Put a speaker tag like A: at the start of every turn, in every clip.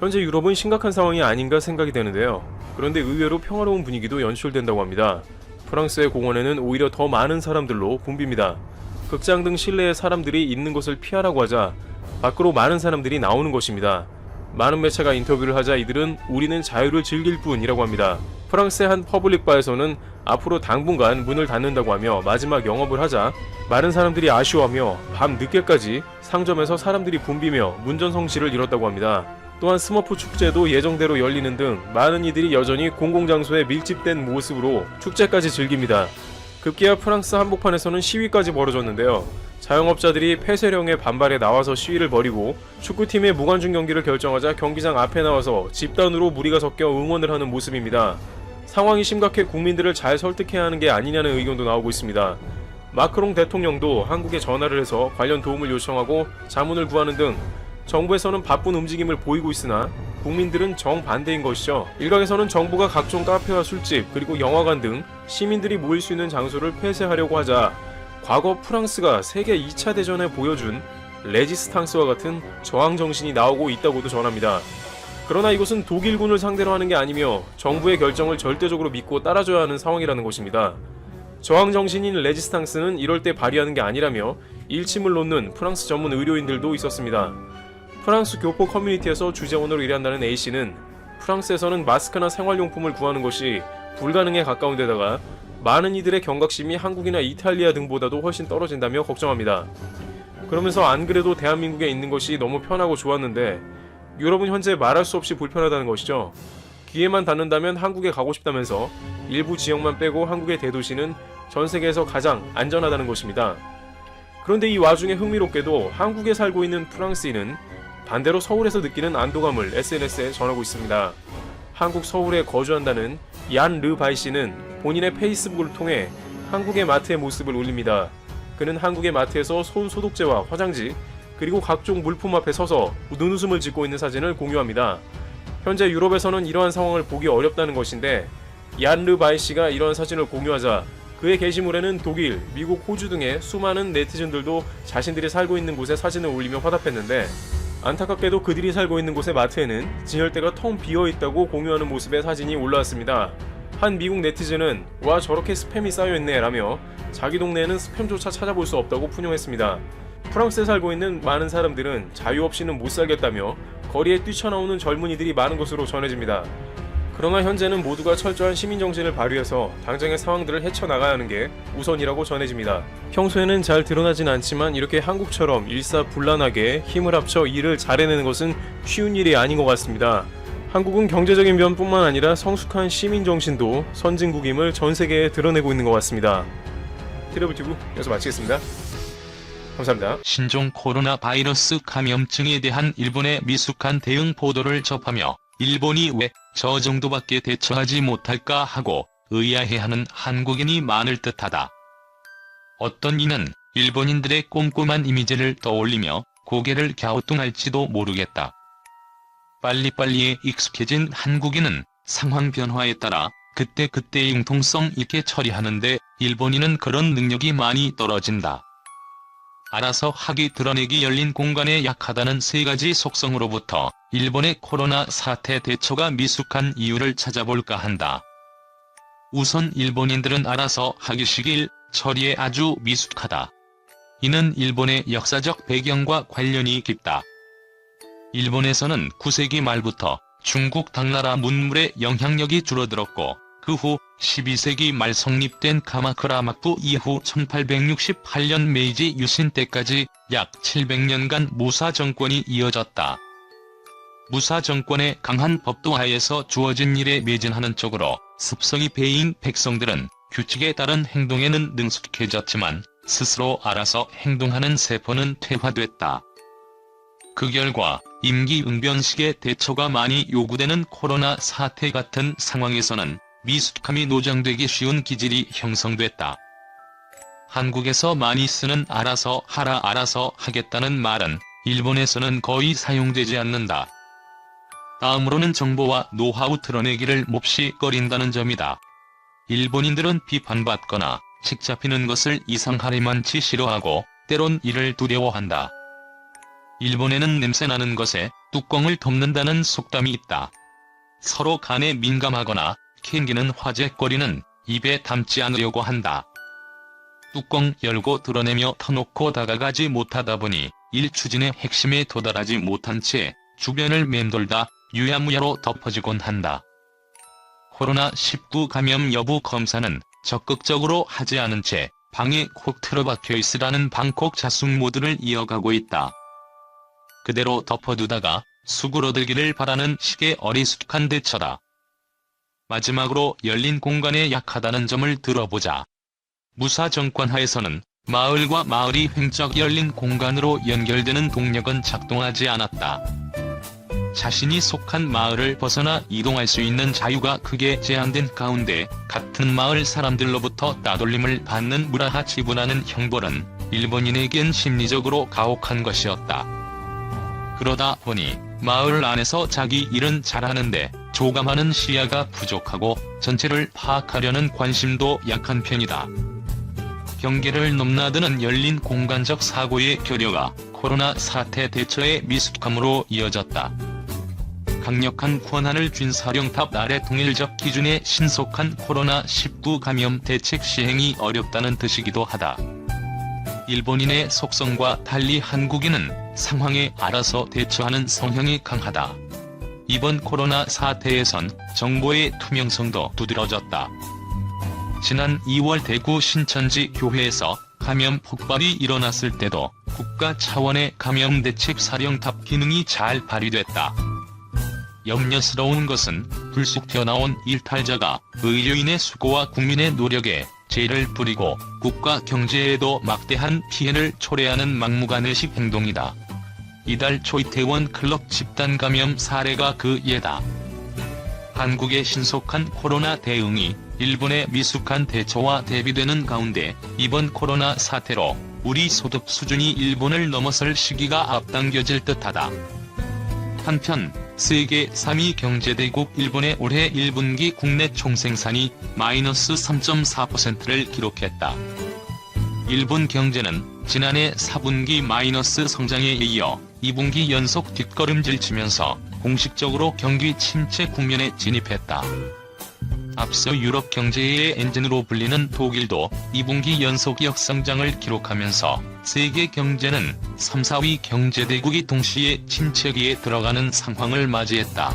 A: 현재 유럽은 심각한 상황이 아닌가 생각이 되는데요. 그런데 의외로 평화로운 분위기도 연출된다고 합니다. 프랑스의 공원에는 오히려 더 많은 사람들로 붐빕니다. 극장 등 실내에 사람들이 있는 곳을 피하라고 하자 밖으로 많은 사람들이 나오는 것입니다. 많은 매체가 인터뷰를 하자 이들은 우리는 자유를 즐길 뿐이라고 합니다. 프랑스의 한 퍼블릭바에서는 앞으로 당분간 문을 닫는다고 하며 마지막 영업을 하자 많은 사람들이 아쉬워하며 밤 늦게까지 상점에서 사람들이 붐비며 문전성시를 이뤘다고 합니다. 또한 스머프 축제도 예정대로 열리는 등 많은 이들이 여전히 공공장소에 밀집된 모습으로 축제까지 즐깁니다. 급기야 프랑스 한복판에서는 시위까지 벌어졌는데요. 자영업자들이 폐쇄령에 반발해 나와서 시위를 벌이고 축구팀의 무관중 경기를 결정하자 경기장 앞에 나와서 집단으로 무리가 섞여 응원을 하는 모습입니다. 상황이 심각해 국민들을 잘 설득해야 하는 게 아니냐는 의견도 나오고 있습니다. 마크롱 대통령도 한국에 전화를 해서 관련 도움을 요청하고 자문을 구하는 등 정부에서는 바쁜 움직임을 보이고 있으나 국민들은 정반대인 것이죠. 일각에서는 정부가 각종 카페와 술집 그리고 영화관 등 시민들이 모일 수 있는 장소를 폐쇄하려고 하자 과거 프랑스가 세계 2차 대전에 보여준 레지스탕스와 같은 저항 정신이 나오고 있다고도 전합니다. 그러나 이것은 독일군을 상대로 하는 게 아니며 정부의 결정을 절대적으로 믿고 따라줘야 하는 상황이라는 것입니다. 저항 정신인 레지스탕스는 이럴 때 발휘하는 게 아니라며 일침을 놓는 프랑스 전문 의료인들도 있었습니다. 프랑스 교포 커뮤니티에서 주재원으로 일한다는 A씨는 프랑스에서는 마스크나 생활용품을 구하는 것이 불가능에 가까운 데다가 많은 이들의 경각심이 한국이나 이탈리아 등보다도 훨씬 떨어진다며 걱정합니다. 그러면서 안 그래도 대한민국에 있는 것이 너무 편하고 좋았는데 유럽은 현재 말할 수 없이 불편하다는 것이죠. 기회만 닿는다면 한국에 가고 싶다면서 일부 지역만 빼고 한국의 대도시는 전 세계에서 가장 안전하다는 것입니다. 그런데 이 와중에 흥미롭게도 한국에 살고 있는 프랑스인은 반대로 서울에서 느끼는 안도감을 SNS에 전하고 있습니다. 한국 서울에 거주한다는 얀 르바이 씨는 본인의 페이스북을 통해 한국의 마트의 모습을 올립니다. 그는 한국의 마트에서 손 소독제와 화장지 그리고 각종 물품 앞에 서서 눈웃음을 짓고 있는 사진을 공유합니다. 현재 유럽에서는 이러한 상황을 보기 어렵다는 것인데 얀 르바이 씨가 이러한 사진을 공유하자 그의 게시물에는 독일, 미국, 호주 등의 수많은 네티즌들도 자신들이 살고 있는 곳에 사진을 올리며 화답했는데 안타깝게도 그들이 살고 있는 곳의 마트에는 진열대가 텅 비어있다고 공유하는 모습의 사진이 올라왔습니다. 한 미국 네티즌은 와 저렇게 스팸이 쌓여있네 라며 자기 동네에는 스팸조차 찾아볼 수 없다고 푸념했습니다. 프랑스에 살고 있는 많은 사람들은 자유 없이는 못 살겠다며 거리에 뛰쳐나오는 젊은이들이 많은 것으로 전해집니다. 그러나 현재는 모두가 철저한 시민정신을 발휘해서 당장의 상황들을 헤쳐나가야 하는 게 우선이라고 전해집니다. 평소에는 잘 드러나진 않지만 이렇게 한국처럼 일사불란하게 힘을 합쳐 일을 잘 해내는 것은 쉬운 일이 아닌 것 같습니다. 한국은 경제적인 면뿐만 아니라 성숙한 시민정신도 선진국임을 전 세계에 드러내고 있는 것 같습니다. 트러블튜브 여기서 마치겠습니다. 감사합니다.
B: 신종 코로나 바이러스 감염증에 대한 일본의 미숙한 대응 보도를 접하며 일본이 왜 저 정도밖에 대처하지 못할까 하고 의아해하는 한국인이 많을 듯하다. 어떤 이는 일본인들의 꼼꼼한 이미지를 떠올리며 고개를 갸우뚱할지도 모르겠다. 빨리빨리에 익숙해진 한국인은 상황 변화에 따라 그때그때 융통성 있게 처리하는데 일본인은 그런 능력이 많이 떨어진다. 알아서 하기 드러내기 열린 공간에 약하다는 세 가지 속성으로부터 일본의 코로나 사태 대처가 미숙한 이유를 찾아볼까 한다. 우선 일본인들은 알아서 하기식일 처리에 아주 미숙하다. 이는 일본의 역사적 배경과 관련이 깊다. 일본에서는 9세기 말부터 중국 당나라 문물의 영향력이 줄어들었고 그 후 12세기 말 성립된 가마쿠라 막부 이후 1868년 메이지 유신 때까지 약 700년간 무사 정권이 이어졌다. 무사 정권의 강한 법도 하에서 주어진 일에 매진하는 쪽으로 습성이 배인 백성들은 규칙에 따른 행동에는 능숙해졌지만 스스로 알아서 행동하는 세포는 퇴화됐다. 그 결과 임기응변식의 대처가 많이 요구되는 코로나 사태 같은 상황에서는 미숙함이 노장되기 쉬운 기질이 형성됐다. 한국에서 많이 쓰는 알아서 하라 알아서 하겠다는 말은 일본에서는 거의 사용되지 않는다. 다음으로는 정보와 노하우 드러내기를 몹시 꺼린다는 점이다. 일본인들은 비판받거나 식 잡히는 것을 이상하리만치 싫어하고 때론 이를 두려워한다. 일본에는 냄새나는 것에 뚜껑을 덮는다는 속담이 있다. 서로 간에 민감하거나 캥기는 화제거리는 입에 담지 않으려고 한다. 뚜껑 열고 드러내며 터놓고 다가가지 못하다 보니 일추진의 핵심에 도달하지 못한 채 주변을 맴돌다 유야무야로 덮어지곤 한다. 코로나19 감염 여부 검사는 적극적으로 하지 않은 채 방에 콕 틀어박혀 있으라는 방콕 자숙 모드를 이어가고 있다. 그대로 덮어두다가 수그러들기를 바라는 식의 어리숙한 대처다. 마지막으로 열린 공간에 약하다는 점을 들어보자. 무사 정권 하에서는 마을과 마을이 횡적 열린 공간으로 연결되는 동력은 작동하지 않았다. 자신이 속한 마을을 벗어나 이동할 수 있는 자유가 크게 제한된 가운데 같은 마을 사람들로부터 따돌림을 받는 무라하 지분하는 형벌은 일본인에겐 심리적으로 가혹한 것이었다. 그러다 보니 마을 안에서 자기 일은 잘하는데 조감하는 시야가 부족하고 전체를 파악하려는 관심도 약한 편이다. 경계를 넘나드는 열린 공간적 사고의 결여가 코로나 사태 대처의 미숙함으로 이어졌다. 강력한 권한을 쥔 사령탑 아래 통일적 기준의 신속한 코로나19 감염 대책 시행이 어렵다는 뜻이기도 하다. 일본인의 속성과 달리 한국인은 상황에 알아서 대처하는 성향이 강하다. 이번 코로나 사태에선 정보의 투명성도 두드러졌다. 지난 2월 대구 신천지 교회에서 감염 폭발이 일어났을 때도 국가 차원의 감염대책 사령탑 기능이 잘 발휘됐다. 염려스러운 것은 불쑥 튀어나온 일탈자가 의료인의 수고와 국민의 노력에 죄를 부리고 국가 경제에도 막대한 피해를 초래하는 막무가내식 행동이다. 이달 초 이태원 클럽 집단 감염 사례가 그 예다. 한국의 신속한 코로나 대응이 일본의 미숙한 대처와 대비되는 가운데 이번 코로나 사태로 우리 소득 수준이 일본을 넘어설 시기가 앞당겨질 듯하다. 한편 세계 3위 경제대국 일본의 올해 1분기 국내 총생산이 마이너스 3.4%를 기록했다. 일본 경제는 지난해 4분기 마이너스 성장에 이어 2분기 연속 뒷걸음질 치면서 공식적으로 경기 침체 국면에 진입했다. 앞서 유럽 경제의 엔진으로 불리는 독일도 2분기 연속 역성장을 기록하면서 세계 경제는 3, 4위 경제대국이 동시에 침체기에 들어가는 상황을 맞이했다.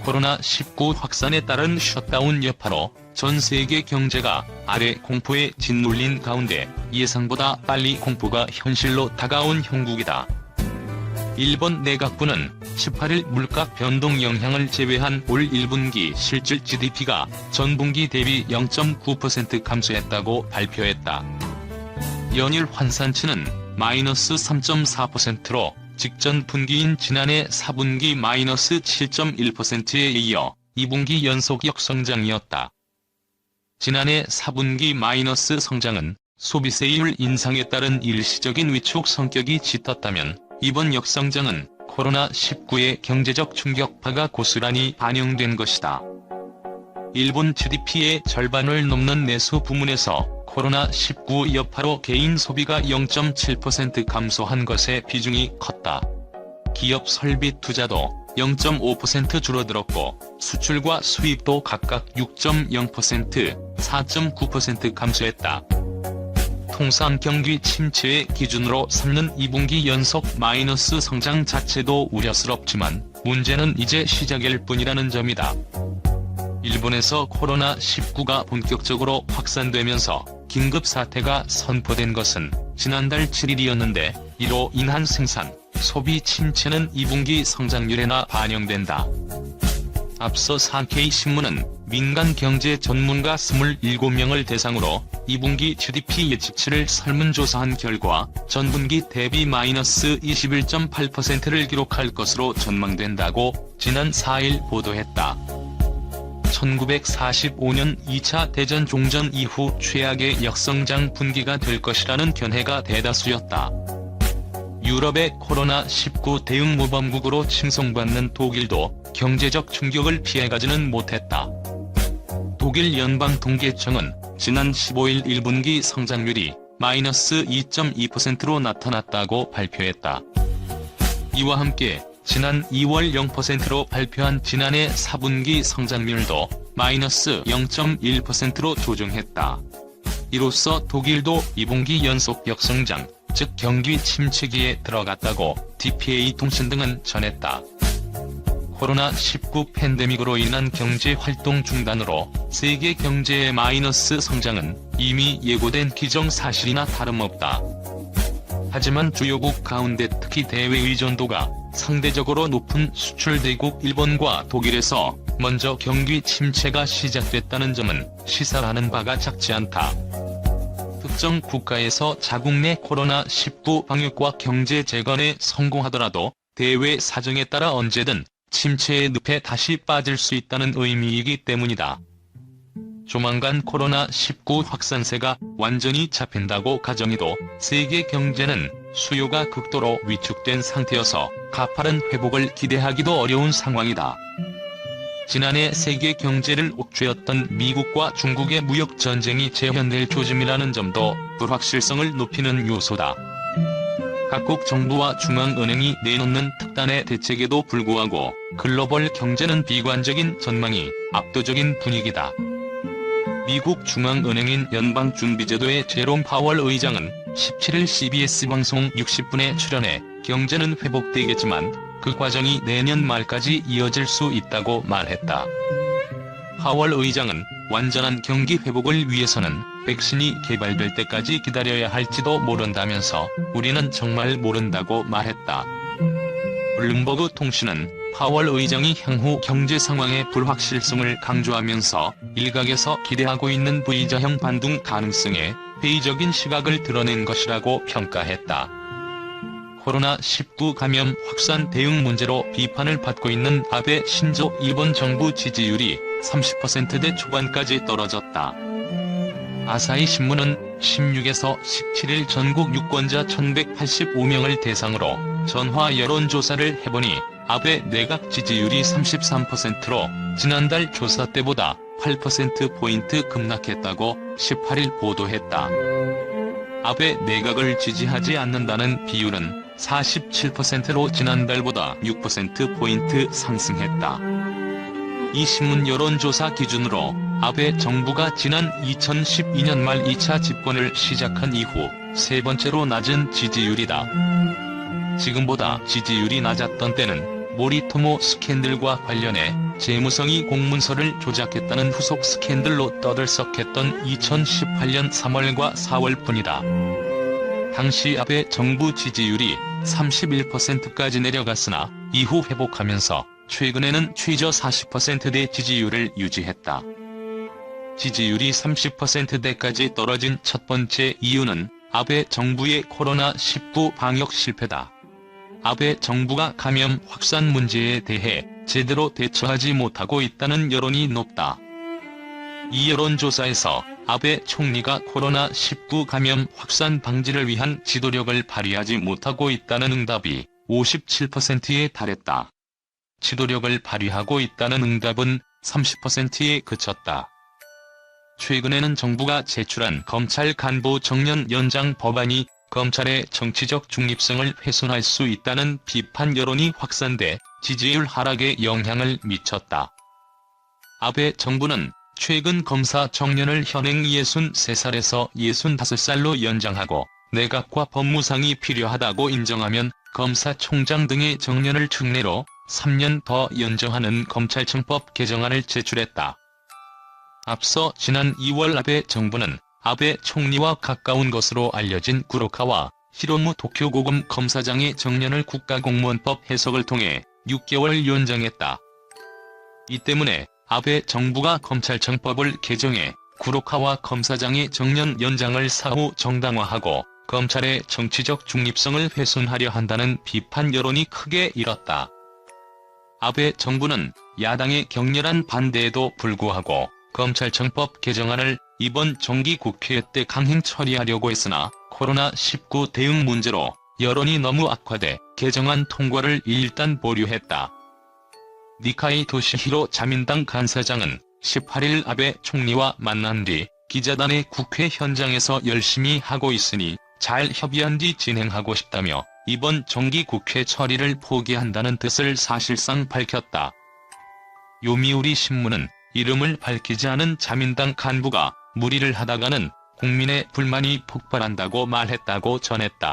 B: 코로나19 확산에 따른 셧다운 여파로 전 세계 경제가 아래 공포에 짓눌린 가운데 예상보다 빨리 공포가 현실로 다가온 형국이다. 일본 내각부는 18일 물가 변동 영향을 제외한 올 1분기 실질 GDP가 전분기 대비 0.9% 감소했다고 발표했다. 연일 환산치는 마이너스 3.4%로 직전 분기인 지난해 4분기 마이너스 7.1%에 이어 2분기 연속 역성장이었다. 지난해 4분기 마이너스 성장은 소비세율 인상에 따른 일시적인 위축 성격이 짙었다면 이번 역성장은 코로나19의 경제적 충격파가 고스란히 반영된 것이다. 일본 GDP의 절반을 넘는 내수 부문에서 코로나19 여파로 개인 소비가 0.7% 감소한 것의 비중이 컸다. 기업 설비 투자도 0.5% 줄어들었고 수출과 수입도 각각 6.0%, 4.9% 감소했다. 통상 경기 침체의 기준으로 삼는 2분기 연속 마이너스 성장 자체도 우려스럽지만 문제는 이제 시작일 뿐이라는 점이다. 일본에서 코로나19가 본격적으로 확산되면서 긴급 사태가 선포된 것은 지난달 7일이었는데 이로 인한 생산, 소비 침체는 2분기 성장률에나 반영된다. 앞서 사케이신문은 민간 경제 전문가 27명을 대상으로 2분기 GDP 예측치를 설문조사한 결과 전분기 대비 마이너스 21.8%를 기록할 것으로 전망된다고 지난 4일 보도했다. 1945년 2차 대전 종전 이후 최악의 역성장 분기가 될 것이라는 견해가 대다수였다. 유럽의 코로나19 대응 모범국으로 칭송받는 독일도 경제적 충격을 피해가지는 못했다. 독일 연방통계청은 지난 15일 1분기 성장률이 마이너스 2.2%로 나타났다고 발표했다. 이와 함께 지난 2월 0%로 발표한 지난해 4분기 성장률도 마이너스 0.1%로 조정했다. 이로써 독일도 2분기 연속 역성장, 즉 경기 침체기에 들어갔다고 DPA 통신 등은 전했다. 코로나19 팬데믹으로 인한 경제 활동 중단으로 세계 경제의 마이너스 성장은 이미 예고된 기정사실이나 다름없다. 하지만 주요국 가운데 특히 대외 의존도가 상대적으로 높은 수출대국 일본과 독일에서 먼저 경기 침체가 시작됐다는 점은 시사하는 바가 작지 않다. 특정 국가에서 자국 내 코로나19 방역과 경제 재건에 성공하더라도 대외 사정에 따라 언제든 침체의 늪에 다시 빠질 수 있다는 의미이기 때문이다. 조만간 코로나19 확산세가 완전히 잡힌다고 가정해도 세계 경제는 수요가 극도로 위축된 상태여서 가파른 회복을 기대하기도 어려운 상황이다. 지난해 세계 경제를 옥죄었던 미국과 중국의 무역 전쟁이 재현될 조짐이라는 점도 불확실성을 높이는 요소다. 각국 정부와 중앙은행이 내놓는 특단의 대책에도 불구하고 글로벌 경제는 비관적인 전망이 압도적인 분위기다. 미국 중앙은행인 연방준비제도의 제롬 파월 의장은 17일 CBS 방송 60분에 출연해 경제는 회복되겠지만 그 과정이 내년 말까지 이어질 수 있다고 말했다. 파월 의장은 완전한 경기 회복을 위해서는 백신이 개발될 때까지 기다려야 할지도 모른다면서 우리는 정말 모른다고 말했다. 블룸버그 통신은 파월 의장이 향후 경제 상황의 불확실성을 강조하면서 일각에서 기대하고 있는 V자형 반등 가능성에 회의적인 시각을 드러낸 것이라고 평가했다. 코로나19 감염 확산 대응 문제로 비판을 받고 있는 아베 신조 일본 정부 지지율이 30%대 초반까지 떨어졌다. 아사히 신문은 16에서 17일 전국 유권자 1185명을 대상으로 전화 여론조사를 해보니 아베 내각 지지율이 33%로 지난달 조사 때보다 8%포인트 급락했다고 18일 보도했다. 아베 내각을 지지하지 않는다는 비율은 47%로 지난달보다 6%포인트 상승했다. 이 신문 여론조사 기준으로 아베 정부가 지난 2012년 말 2차 집권을 시작한 이후 세 번째로 낮은 지지율이다. 지금보다 지지율이 낮았던 때는 모리토모 스캔들과 관련해 재무성이 공문서를 조작했다는 후속 스캔들로 떠들썩했던 2018년 3월과 4월뿐이다. 당시 아베 정부 지지율이 31%까지 내려갔으나 이후 회복하면서 최근에는 최저 40%대 지지율을 유지했다. 지지율이 30%대까지 떨어진 첫 번째 이유는 아베 정부의 코로나19 방역 실패다. 아베 정부가 감염 확산 문제에 대해 제대로 대처하지 못하고 있다는 여론이 높다. 이 여론조사에서 아베 총리가 코로나19 감염 확산 방지를 위한 지도력을 발휘하지 못하고 있다는 응답이 57%에 달했다. 지도력을 발휘하고 있다는 응답은 30%에 그쳤다. 최근에는 정부가 제출한 검찰 간부 정년 연장 법안이 검찰의 정치적 중립성을 훼손할 수 있다는 비판 여론이 확산돼 지지율 하락에 영향을 미쳤다. 아베 정부는 최근 검사 정년을 현행 63살에서 65살로 연장하고 내각과 법무상이 필요하다고 인정하면 검사총장 등의 정년을 특례로 3년 더 연장하는 검찰청법 개정안을 제출했다. 앞서 지난 2월 아베 정부는 아베 총리와 가까운 것으로 알려진 구로카와 히로무 도쿄고검 검사장의 정년을 국가공무원법 해석을 통해 6개월 연장했다. 이 때문에 아베 정부가 검찰청법을 개정해 구로카와 검사장의 정년 연장을 사후 정당화하고 검찰의 정치적 중립성을 훼손하려 한다는 비판 여론이 크게 일었다. 아베 정부는 야당의 격렬한 반대에도 불구하고 검찰청법 개정안을 이번 정기국회 때 강행 처리하려고 했으나 코로나19 대응 문제로 여론이 너무 악화돼 개정안 통과를 일단 보류했다. 니카이 토시히로 자민당 간사장은 18일 아베 총리와 만난 뒤 기자단의 국회 현장에서 열심히 하고 있으니 잘 협의한 뒤 진행하고 싶다며 이번 정기국회 처리를 포기한다는 뜻을 사실상 밝혔다. 요미우리 신문은 이름을 밝히지 않은 자민당 간부가 무리를 하다가는 국민의 불만이 폭발한다고 말했다고 전했다.